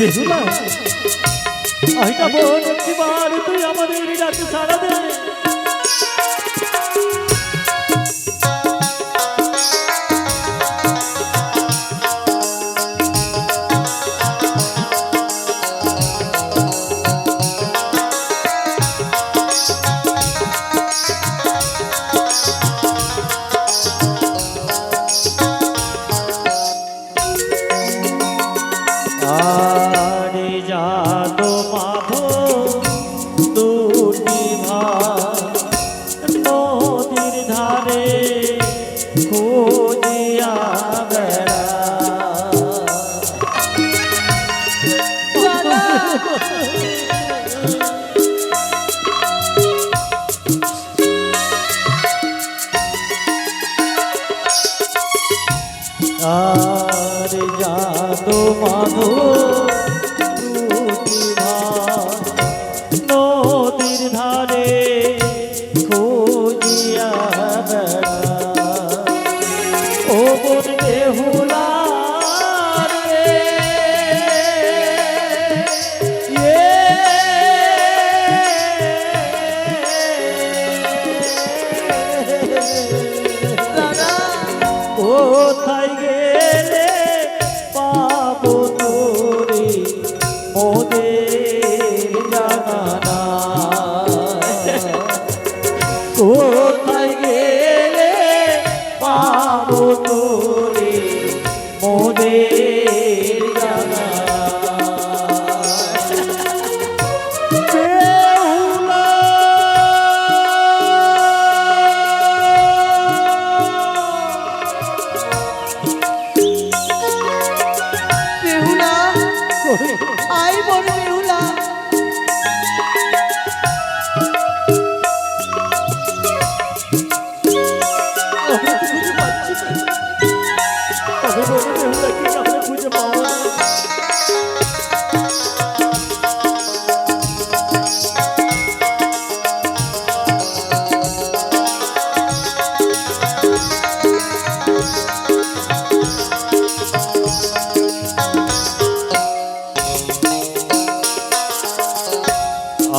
বেহুলা আইটা বোন একবার তুই আমাদের ডাকে সাড়া দে। আর যাদো মাধো নদীর ধারে খুঁজিয়া বেড়া ও বোন বেহুলা কোথায় গেলে পাবো তোরে মোদের জানা কোথায় গেলে পাবো তোরে মোদের জানা আই বড় বেহুলা খুঁজে পাবো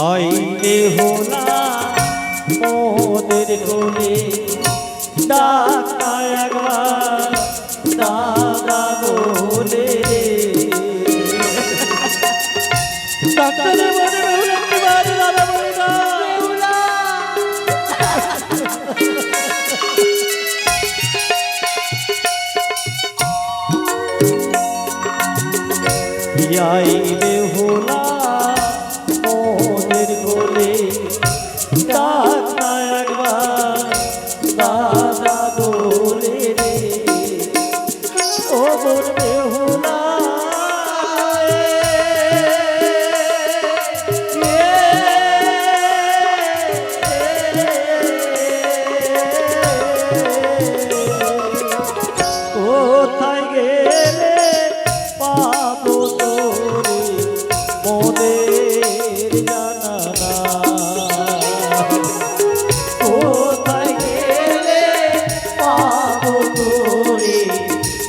আইলে হোলা মোদের কোলে ডাকা একবার দাদা বলে ডাক্তারে বলে বেহুলা একবার দাদা বলে না বেহুলা আইলে হোলা মোদের কোলে ডাকা একবার দাদা বলে রে ও বোন বেহুলা কোথায় গেলে পাবো তোরে মোদের জানা কোথায় গেলে পাবো তোরে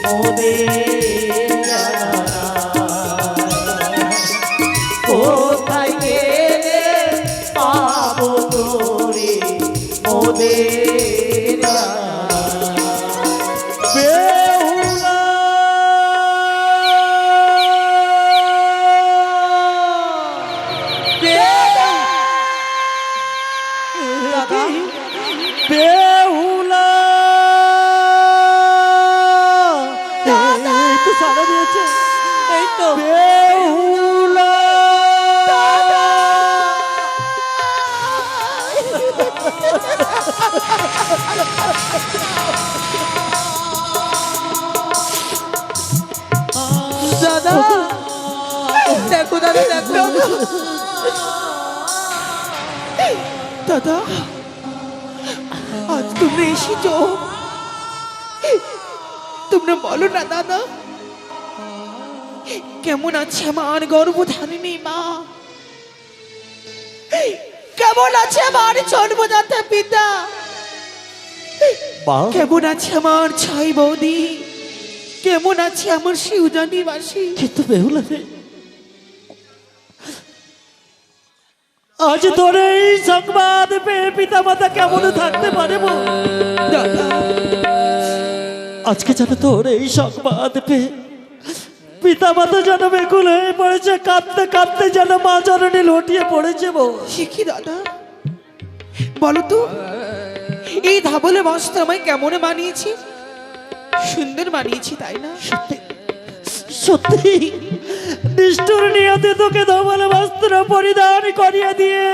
মোদের জানা কোথায় গেলে পাবো তোরে মোদের জানা বেহুলা বেহুলা এই তো সারা দিয়েছে এই তো বেহুলা দাদা দেখো দাদা দেখো দাদা আজ তোমরা এসেছো তোমরা বলো না দাদা কেমন আছে আমার গর্ভধারিণী মা কেমন আছে আমার জন্মদাতা পিতা কেমন আছে আমার ছাই বৌদি কেমন আছে আমার শিউজা নিবাসী কিন্তু বেহুলা রে আজ তোর এই সংবাদ পেয়ে পিতা মাতা কেমন থাকতে পারে বোন? দাদা আজকে যেন তোর এই সংবাদ পেয়ে পিতা মাতা যেন বেকুল হয়ে পড়েছে, কাঁদতে কাঁদতে যেন মা জননী লটিয়ে পড়েছে বোন। সে কি দাদা, বলো তো এই ধাবলে বস্ত্র আমায় কেমন মানিয়েছি? সুন্দর মানিয়েছি তাই না? সত্যি সত্যি নিষ্ঠুর নিয়তে তোকে ধবল বস্ত্র পরিধান করিয়ে দিয়ে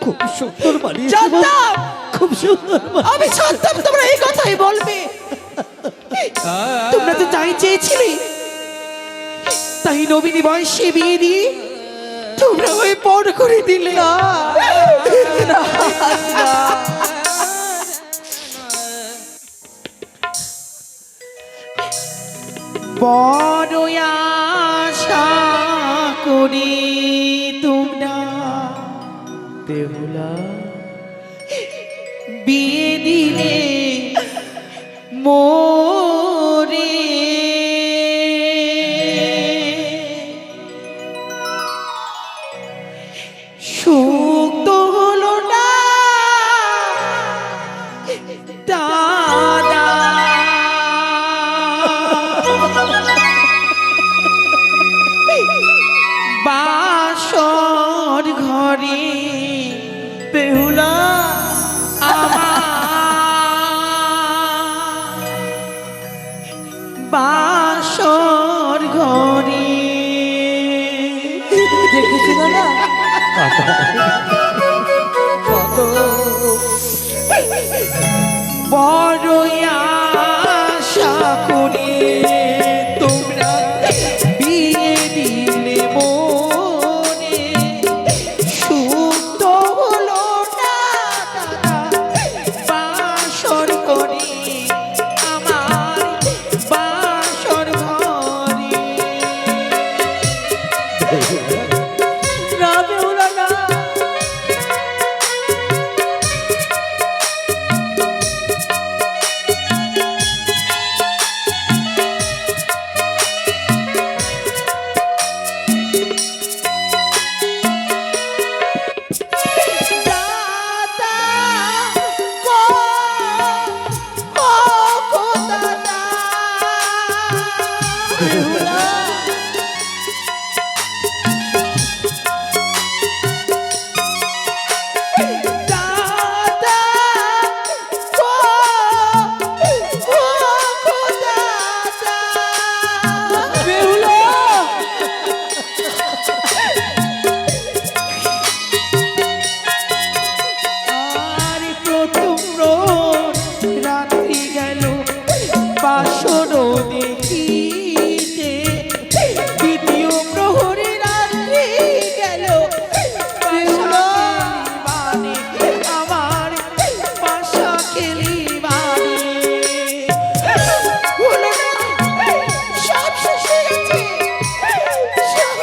খুব সুন্দর বানিয়েছে বোন, জানতাম খুব সুন্দর আমি জানতাম তোমরা এই কথাই বলবে। তোমরা তো তাই চেয়েছিলে, তাই নবীনী বয়সে বিয়ে দিয়ে তোমরা ওই পর করে দিলে। বড় আশা করি তোমরা বেহুলা বিয়ে দিলে মোরে। সুখ তো হলো না দাদা, বাসর ঘরে বেহুলা বাসর ঘরে। দেখেছি দাদা বড় আশা করে তোমরা বিয়ে দিলে মোরে। সুখ তো হলো না দাদা, বাসর ঘরে আমার বাসর ঘরে। না বেহুলা না, দাদা গো, ও গো দাদা, দাদা গো, ও গো দাদা। বেহুলা আর প্রথম রাত্রি গেল বাসর দেখিতে, দ্বিতীয় প্রহরে রাত্রি গেল বাসা খেলিবারে, আমার বাসা খেলিবারে। হলো না, সব শেষ হয়ে গেছে, সব।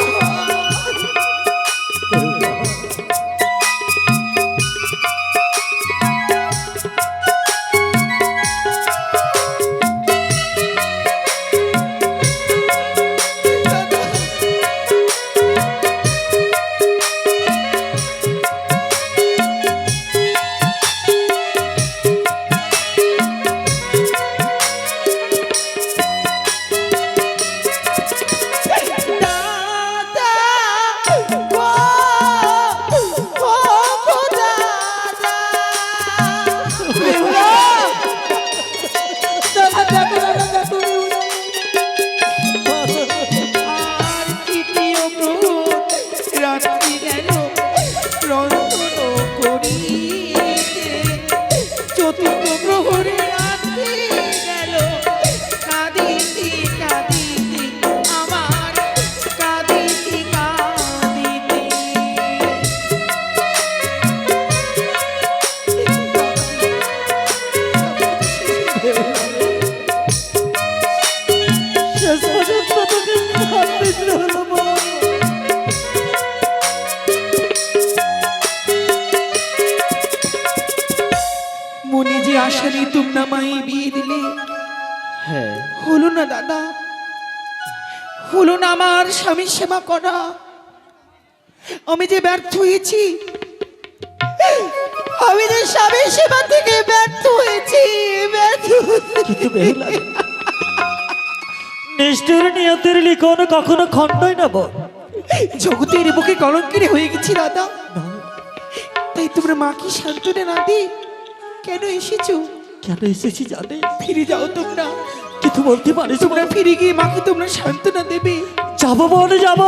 দাদা গো, ও গো দাদা। বেহুলা দাদা দেখো, দাদা দেখো। আর তৃতীয় প্রহর রাত্রি গেল রন্ধন করিতে, চতুর্থ প্রহরে রাত্রি গেল কাঁদিতে কাঁদিতে, আমার কাঁদিতে কাঁদিতে। শেষ পর্যন্ত তোকে কাঁদতে হলো বোন। মনে যে আশা নেই তোমরা মাই বিয়ে দিলে, হ্যাঁ হলো না দাদা, হলো না আমার স্বামীর সেবা করা। আমি যে ব্যর্থ হয়েছি, আমি যে স্বামীর সেবা থেকে ব্যর্থ হয়েছি, ব্যর্থ হয়েছি। কিন্তু বেহুলা, নিষ্ঠুর নিয়তির লিখন কখনো খণ্ডই না বল। জগতের বুকে কলঙ্কিনী হয়ে গেছি দাদা। তাই তোমরা মা কি সান্ত্বনা না দি কেন এসেছো? কেন এসেছি জানে? ফিরে যাও তোমরা, কিন্তু বলতে পারিস তোমরা ফিরে গিয়ে মাকে তোমরা সান্ত্বনা দেবে। যাবো বলে যাব,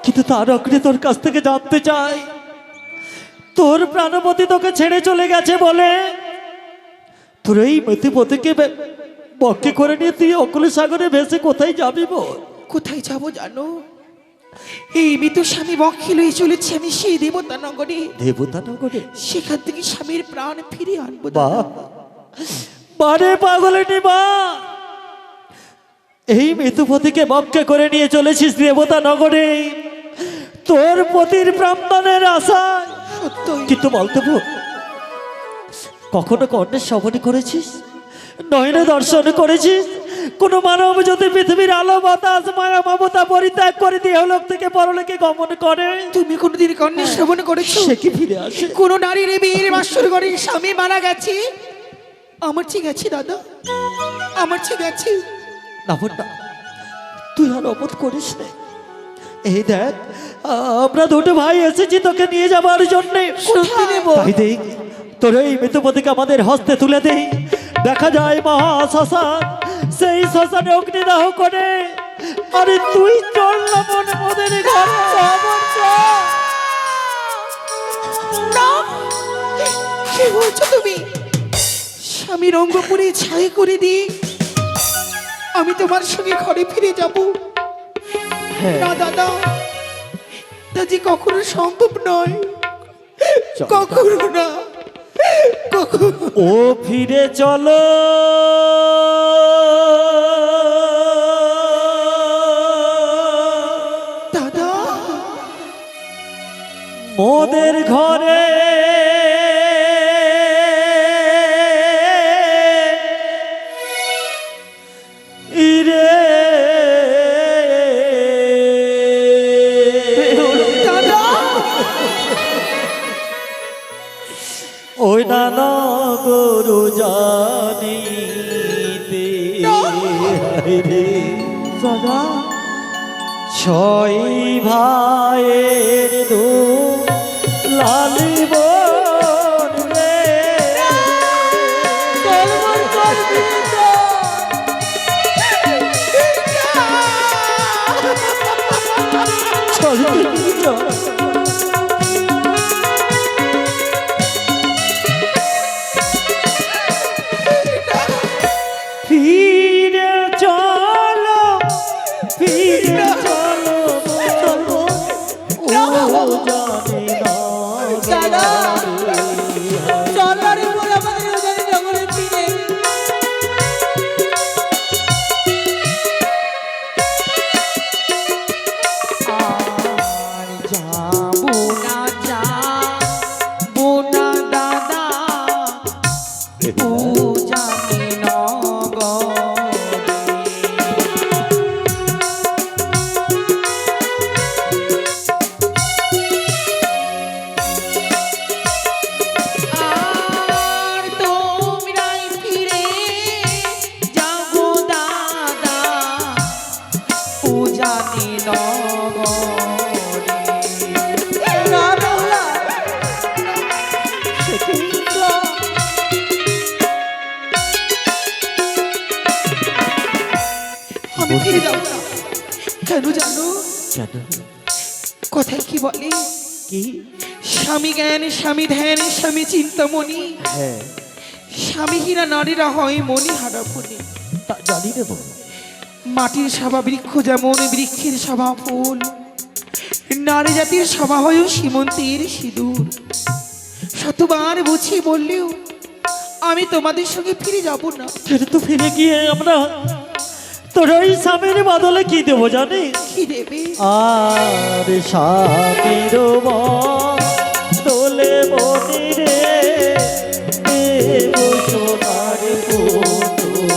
কিন্তু তার অগ্রে তোর কাছ থেকে জানতে চাই, তোর প্রাণপতি তোকে ছেড়ে চলে গেছে বলে তোর এই মতিপতিকে বক্ষে করে নিয়ে তুই অকুল সাগরে ভেসে কোথায় যাবি বল? কোথায় যাব জানো? এই মৃত স্বামী বক্ষে লয়ে চলেছি আমি সেই দেবতা নগরে। দেবতা নগরে? সেখান থেকে স্বামীর প্রাণ ফিরিয়ে আনবো বাহ, দাদা। বারে পাগলিনী মা, এই মৃতপতিকে বক্ষে করে নিয়ে চলেছিস দেবতা নগরে তোর পতির প্রাণদানের আশায়। সত্যই কিন্তু বলতে বল, কখনো কর্ণের শ্রবণ করেছিস, নয়নে দর্শন করেছিস কোন মানব যদি পৃথিবীর আলো বাতাস মায়া মমতা পরিত্যাগ করে দিয়ে লোক থেকে পরলোকে গমন করে, তুমি কোনোদিন কর্ণের শ্রবণ করেছো? সে কি ফিরে আসে? কোন নারীর বিয়ের বাসর ঘরে স্বামী মারা গেছে? আমার ঠিক আছে দাদা, আমার ঠিক আছে। না বোন না, তুই আর অবোধ করিস না। এই দেখ, আমরা দুটো ভাই এসেছি তোকে নিয়ে যাবার জন্যে। সত্যি নেব? তাই দেখ, তোর এই মৃতপতিকে আমাদের হস্তে তুলে দেই, দেখা যায় মহা শ্মশান, সেই শ্মশানে অগ্নিদাহ করে। আরে তুই চল না বোন মোদের ঘরে, আমার চল। না, কি বলছো তুমি? স্বামীর অঙ্গপুরে ছাই করে দিয়ে আমি তোমার সঙ্গে ঘরে ফিরে যাব? না দাদা, তা যে কখনো সম্ভব নয়, কখনো না, কখনো। ও ফিরে চলো, দাদা, মোদের ঘরে ইরে দাদা, ওই নানা গরু জানিতে রে দাদা, ছয় ভাইয়ের দু লালিব রে চল চল। ফিরে চলো, ফিরে চলো, চলো, ও জানি না দাদা, চলার উপর আমাদের ওখানে জঙ্গলে ফিরে। আর যাবো না, যাবো না দাদা, ও জানি আর তোমরাই ফিরে যাবো দাদা, ও জানি আমি ফিরে যাবো না। কেন জানো? কেন? কথায় কি বলে? কি? স্বামী জ্ঞান, স্বামী ধ্যান, স্বামী চিন্তামণি, হ্যাঁ, স্বামীহীনা নারীরা হয় মনি হারা ফণি। তা জানি দেব। মাটির সভা বৃক্ষ যেমন বৃক্ষের সভা ফুল, নারী জাতির সভা হয় সীমন্তের সিঁদুর। শতবার বুঝিয়ে বললেও আমি তোমাদের সঙ্গে ফিরে যাব না। ফিরে তো ফিরে গিয়ে আমরা তোর ওই স্বামীর বদলে কি দেবো জানি? কি দেবে? আর স্বামীর বদলে মনিরে দেব সোনার পুতুল।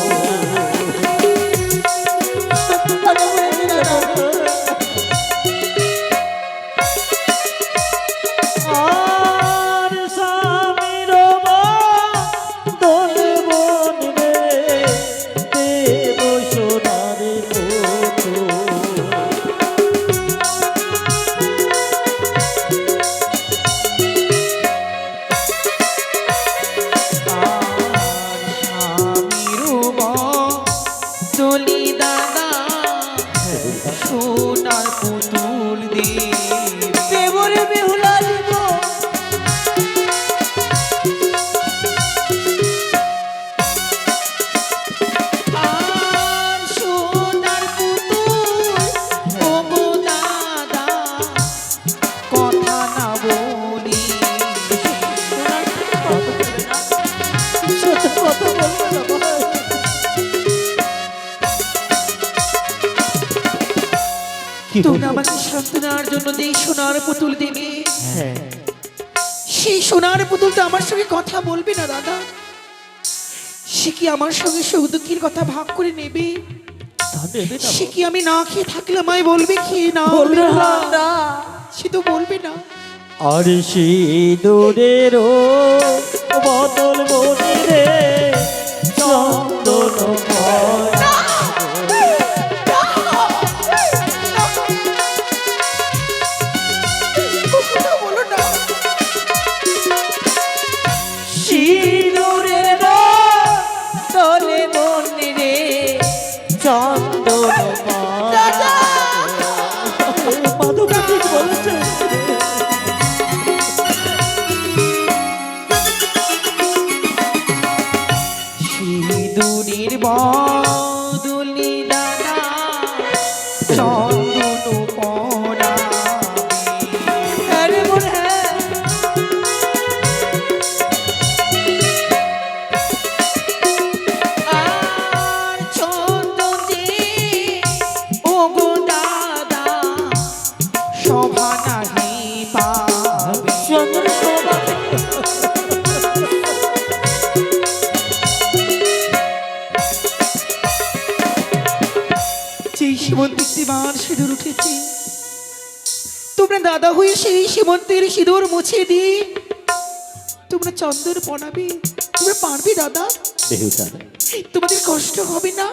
কি তোমরা বলবো? আমাকে সান্ত্বনার জন্য যে সোনার পুতুল দেবে, হ্যাঁ, সেই সোনার পুতুলটা আমার সঙ্গে কথা বলবে না দাদা? সে কি আমার সঙ্গে সুখ দুঃখের কথা ভাগ করে নেবে? তা নেবে না সে কি আমি না খেয়ে থাকলে আমায় বলবে খেয়ে না? বলবে না। সে তো বলবে না। আর সিঁদুরের বদল মনে রে চন্দন কথা বলো না। সিঁদুরের তলে মনে রে চন্দন মাধব ঠিক বলেছে। সিঁদুরের বদলে দাদা চন্দন পরাবে। আর চন্দন যে ও গো দাদা শোভা নাহি পাবে। চন্দন শোভা যেই সীমন্তের দিবার সিঁদুর উঠেছে, তোমরা দাদা হয়ে সেই সীমন্তের সিঁদুর মুছে দিয়ে তোমরা চন্দন পনাবে। তোমরা পারবে দাদা? বেহুদা তোমাদের কষ্ট হবে না?